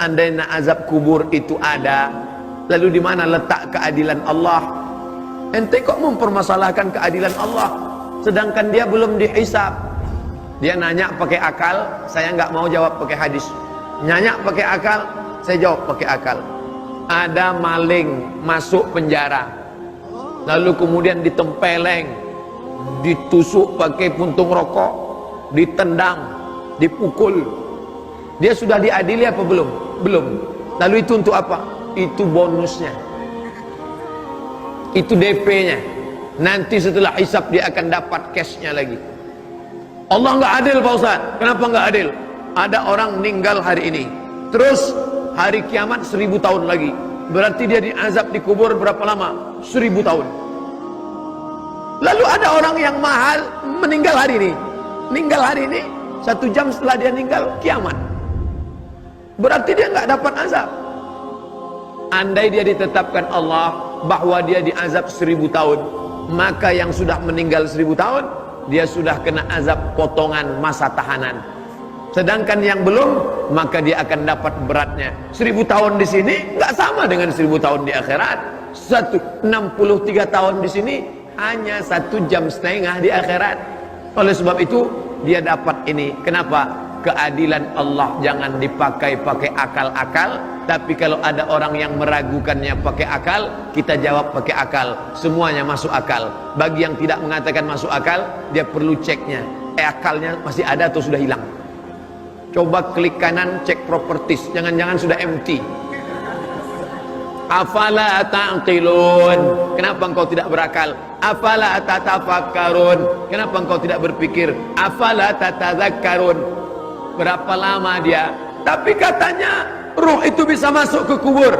seandainya azab kubur itu ada, lalu di mana letak keadilan Allah? Ente kok mempermasalahkan keadilan Allah, sedangkan dia belum dihisab. Dia nanya pakai akal, saya nggak mau jawab pakai hadis. Nanya pakai akal, saya jawab pakai akal. Ada maling masuk penjara, lalu kemudian ditempeleng, ditusuk pakai puntung rokok, ditendang, dipukul. Dia sudah diadili apa belum? Belum. Lalu itu untuk apa? Itu bonusnya, itu DP-nya. Nanti setelah hisab dia akan dapat cashnya lagi. Allah nggak adil Pak Ustaz. Kenapa nggak adil? Ada orang meninggal hari ini, terus hari kiamat 1000 tahun lagi. Berarti dia diazab di kubur berapa lama? 1000 tahun. Lalu ada orang yang mahal meninggal hari ini. Meninggal hari ini, 1 jam setelah dia meninggal kiamat. Berarti dia nggak dapat azab. Andai dia ditetapkan Allah bahwa dia diazab 1000 tahun, maka yang sudah meninggal 1000 tahun, dia sudah kena azab potongan masa tahanan. Sedangkan yang belum, maka dia akan dapat beratnya. 1000 tahun di sini nggak sama dengan 1000 tahun di akhirat. 63 tahun di sini hanya 1,5 jam di akhirat. Oleh sebab itu dia dapat ini. Kenapa? Keadilan Allah jangan dipakai akal-akal. Tapi kalau ada orang yang meragukannya pakai akal, kita jawab pakai akal. Semuanya masuk akal. Bagi yang tidak mengatakan masuk akal, dia perlu ceknya. Akalnya masih ada atau sudah hilang? Coba klik kanan, cek properties. Jangan-jangan sudah empty. Afala ta'qilun. Kenapa engkau tidak berakal? Afala tatafakkarun. Kenapa engkau tidak berpikir? Afala tatadzakkarun. Berapa lama dia? Tapi katanya ruh itu bisa masuk ke kubur.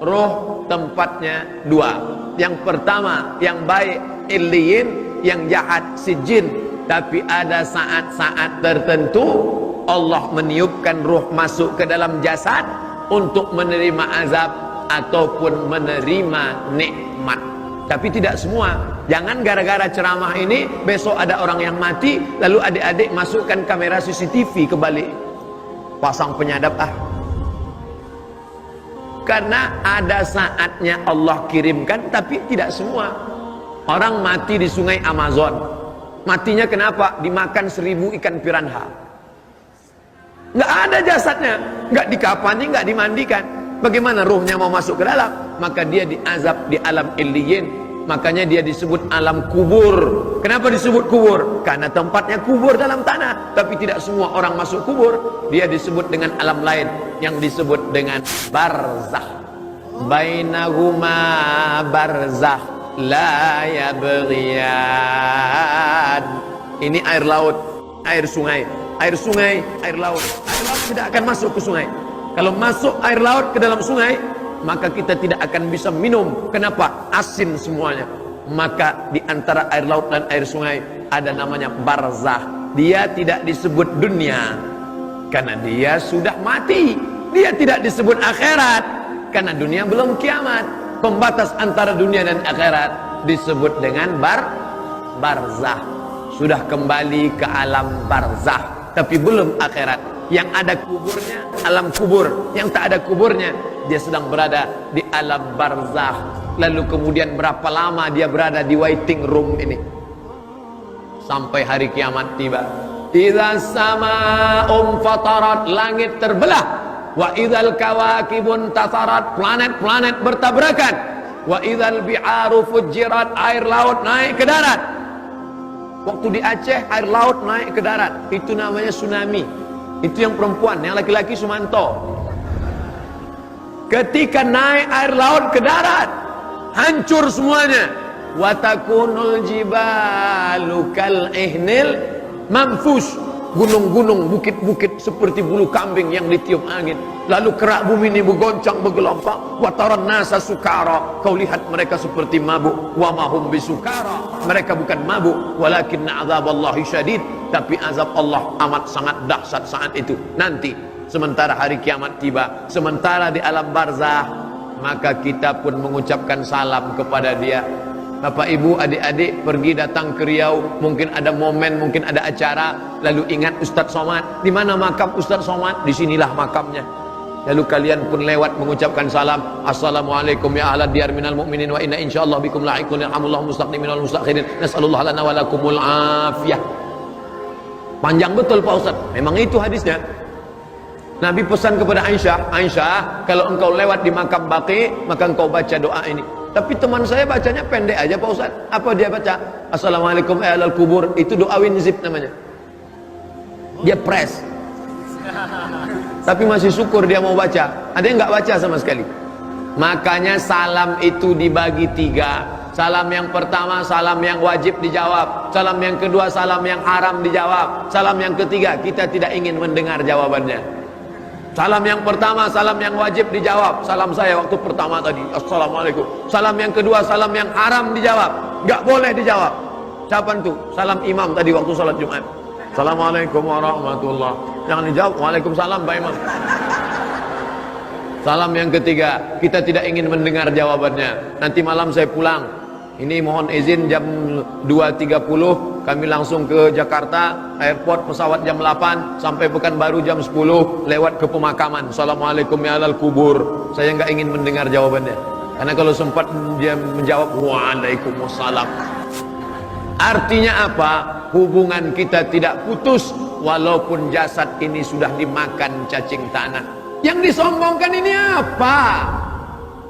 Ruh tempatnya 2. Yang pertama yang baik illiyin, yang jahat sijin. Tapi ada saat-saat tertentu Allah meniupkan ruh masuk ke dalam jasad untuk menerima azab ataupun menerima nikmat. Tapi tidak semua. Jangan gara-gara ceramah ini besok ada orang yang mati, lalu adik-adik masukkan kamera CCTV ke balik, pasang penyadap Karena ada saatnya Allah kirimkan, tapi tidak semua. Orang mati di sungai Amazon, matinya kenapa? Dimakan 1000 ikan piranha. Nggak ada jasadnya, nggak dikafani, nggak dimandikan. Bagaimana ruhnya mau masuk ke dalam? Maka dia diazab di alam illiyin. Makanya dia disebut alam kubur. Kenapa disebut kubur? Karena tempatnya kubur dalam tanah. Tapi tidak semua orang masuk kubur. Dia disebut dengan alam lain yang disebut dengan barzah. Bainahuma barzah la yabghiyan. Ini air laut, air sungai. Air sungai, air laut. Air laut tidak akan masuk ke sungai. Kalau masuk air laut ke dalam sungai, maka kita tidak akan bisa minum. Kenapa? Asin semuanya. Maka di antara air laut dan air sungai ada namanya barzah. Dia tidak disebut dunia karena dia sudah mati. Dia tidak disebut akhirat karena dunia belum kiamat. Pembatas antara dunia dan akhirat disebut dengan barzah. Sudah kembali ke alam barzah, tapi belum akhirat. Yang ada kuburnya alam kubur, yang tak ada kuburnya dia sedang berada di alam barzah. Lalu kemudian berapa lama dia berada di waiting room ini? Sampai hari kiamat tiba. Idza sama'um fatarat, langit terbelah. Wa idzal kawakibun tasarat, planet-planet bertabrakan. Wa idzal bi'aru fujirat, air laut naik ke darat. Waktu di Aceh air laut naik ke darat, itu namanya tsunami. Itu yang perempuan, yang laki-laki Sumanto. Ketika naik air laut ke darat, hancur semuanya. Watakunul jibalu kal ihnil manfus. Gunung-gunung, bukit-bukit seperti bulu kambing yang ditiup angin. Lalu kerak bumi ini bergoncang, bergelombang. Wataran nasa sukara, kau lihat mereka seperti mabuk. Wa mahum bisukara, mereka bukan mabuk. Walakinna azaballahi syadid, tapi azab Allah amat sangat dahsyat saat itu. Nanti sementara hari kiamat tiba, sementara di alam barzah, maka kita pun mengucapkan salam kepada dia. Bapak ibu adik-adik pergi datang ke Riau, mungkin ada momen, mungkin ada acara, lalu ingat Ustadz Somad. Di mana makam Ustadz Somad? Disinilah makamnya. Lalu kalian pun lewat mengucapkan salam, assalamualaikum ya ahlad diyar minal mu'minin wa inna insyaallah bikum la'iqun yarhamullahu mustaqdimin wal mustakhirin nas'alullah lana wa lakumul afiyah. Panjang betul Pak Ustaz. Memang itu hadisnya. Nabi pesan kepada Aisyah, Aisyah, kalau engkau lewat di makam Baqi, maka engkau baca doa ini. Tapi teman saya bacanya pendek aja Pak Ustaz. Apa dia baca? Assalamualaikum ya ahlal kubur. Itu doa winzip namanya. Dia press. Tapi masih syukur dia mau baca. Ada yang nggak baca sama sekali. Makanya salam itu dibagi 3. Salam yang pertama, salam yang wajib dijawab. Salam yang kedua, salam yang haram dijawab. Salam yang ketiga, kita tidak ingin mendengar jawabannya. Salam yang pertama, salam yang wajib dijawab. Salam saya waktu pertama tadi, assalamualaikum. Salam yang kedua, salam yang haram dijawab. Nggak boleh dijawab. Siapa itu? Salam imam tadi waktu salat Jumat. Assalamualaikum warahmatullah. Jangan dijawab, waalaikumsalam Pak Imam. Salam yang ketiga, kita tidak ingin mendengar jawabannya. Nanti malam saya pulang. Ini mohon izin jam 2.30 kami langsung ke Jakarta, airport pesawat jam 8 sampai Pekanbaru jam 10 lewat ke pemakaman. Assalamualaikum ya ahlal kubur. Saya nggak ingin mendengar jawabannya. Karena kalau sempat dia menjawab waalaikumsalam. Artinya apa? Hubungan kita tidak putus walaupun jasad ini sudah dimakan cacing tanah. Yang disombongkan ini apa?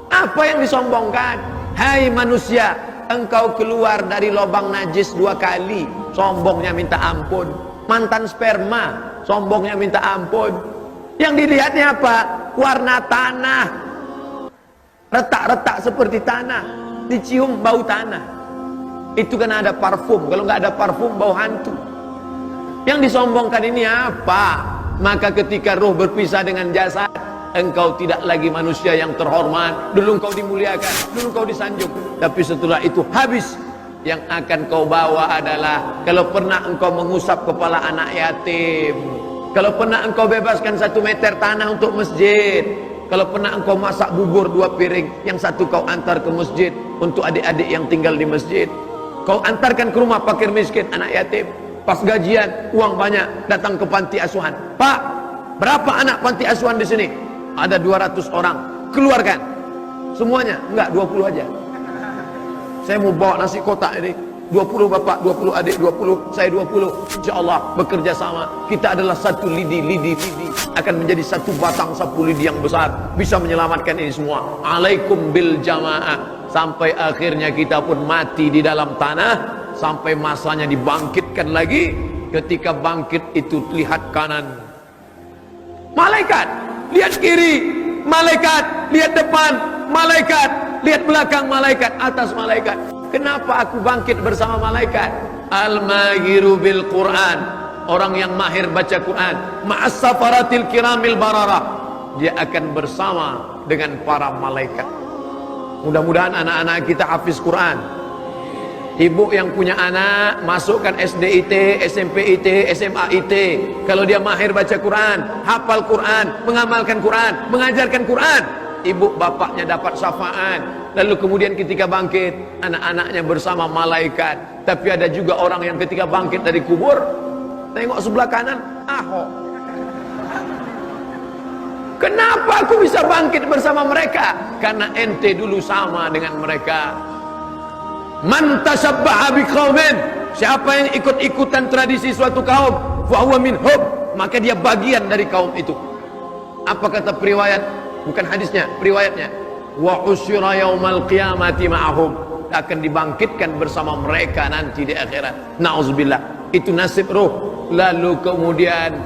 Apa yang disombongkan? Hai manusia, engkau keluar dari lubang najis 2 kali, sombongnya minta ampun. Mantan sperma, sombongnya minta ampun. Yang dilihatnya apa? Warna tanah, retak-retak seperti tanah, dicium bau tanah. Itu kan ada parfum. Kalau nggak ada parfum, bau hantu. Yang disombongkan ini apa? Maka ketika roh berpisah dengan jasad, engkau tidak lagi manusia yang terhormat. Dulu engkau dimuliakan, dulu engkau disanjung. Tapi setelah itu habis. Yang akan kau bawa adalah, kalau pernah engkau mengusap kepala anak yatim, kalau pernah engkau bebaskan 1 meter tanah untuk masjid, kalau pernah engkau masak bubur 2 piring, yang satu kau antar ke masjid untuk adik-adik yang tinggal di masjid. Kau antarkan ke rumah fakir miskin, anak yatim. Pas gajian, uang banyak, datang ke panti asuhan. Pak, berapa anak panti asuhan di sini? Ada 200 orang. Keluarkan. Semuanya? Enggak, 20 aja. Saya mau bawa nasi kotak ini. 20 bapak, 20 adik, 20, saya 20. InsyaAllah bekerja sama. Kita adalah satu lidi. Akan menjadi satu batang sapu lidi yang besar. Bisa menyelamatkan ini semua. Alaikum bil jamaah. Sampai akhirnya kita pun mati di dalam tanah. Sampai masanya dibangkitkan lagi. Ketika bangkit itu lihat kanan, malaikat. Lihat kiri, malaikat. Lihat depan, malaikat. Lihat belakang, malaikat. Atas, malaikat. Kenapa aku bangkit bersama malaikat? Al-mahiru bil Quran. Orang yang mahir baca Quran. Ma'as safaratil kiramil bararah. Dia akan bersama dengan para malaikat. Mudah-mudahan anak-anak kita hafiz Quran. Ibu yang punya anak, masukkan SD IT, SMP IT, SMA IT. Kalau dia mahir baca Quran, hafal Quran, mengamalkan Quran, mengajarkan Quran, ibu bapaknya dapat syafaat. Lalu kemudian ketika bangkit, anak-anaknya bersama malaikat. Tapi ada juga orang yang ketika bangkit dari kubur, tengok sebelah kanan, Ahok. Kenapa aku bisa bangkit bersama mereka? Karena ente dulu sama dengan mereka. Man tashabbaha biqaumin, siapa yang ikut-ikutan tradisi suatu kaum, fa huwa minhum, maka dia bagian dari kaum itu. Apa kata periwayat? Bukan hadisnya, periwayatnya. Wa usyira yaumal qiyamati ma'ahum, akan dibangkitkan bersama mereka nanti di akhirat. Nauzubillah. Itu nasib ruh. Lalu kemudian